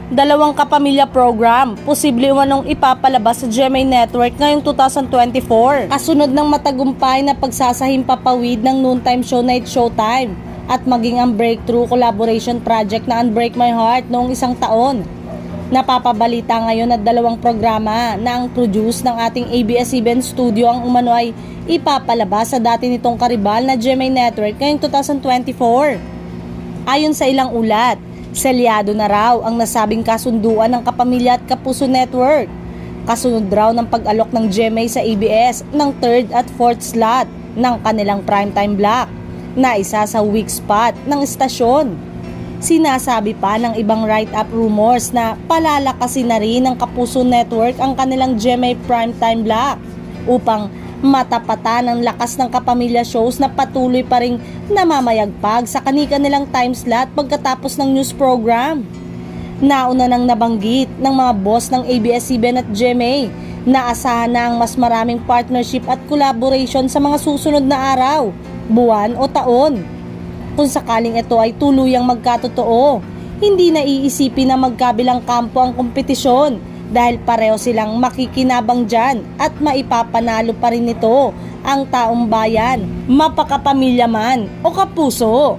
Dalawang kapamilya program, posible umanong ipapalabas sa GMA Network ngayong 2024. Kasunod ng matagumpay na pagsasahimpapawid ng noontime show Night Showtime at maging ang breakthrough collaboration project na Unbreak My Heart noong isang taon. Napapabalita ngayon at dalawang programa na ang produce ng ating ABS-CBN studio ang umano ay ipapalabas sa dati nitong karibal na GMA Network ngayong 2024. Ayon sa ilang ulat, selyado na raw ang nasabing kasunduan ng Kapamilya at Kapuso Network. Kasunod raw ng pag-alok ng GMA sa ABS ng 3rd at 4th slot ng kanilang primetime block na isa sa weak spot ng istasyon. Sinasabi pa ng ibang write-up rumors na palalakasin na rin ng Kapuso Network ang kanilang GMA primetime block upang matapatan ang lakas ng kapamilya shows na patuloy pa ring namamayagpag sa kani-kanilang time slot pagkatapos ng news program. Nauna nang nabanggit ng mga boss ng ABS-CBN at GMA na asahan na ang mas maraming partnership at collaboration sa mga susunod na araw, buwan o taon. Kung sakaling ito ay tuluyang magkatotoo, hindi na iisipin na magkabilang kampo ang kompetisyon dahil pareho silang makikinabang dyan at maipapanalo pa rin nito ang taong bayan, mapakapamilya man o kapuso.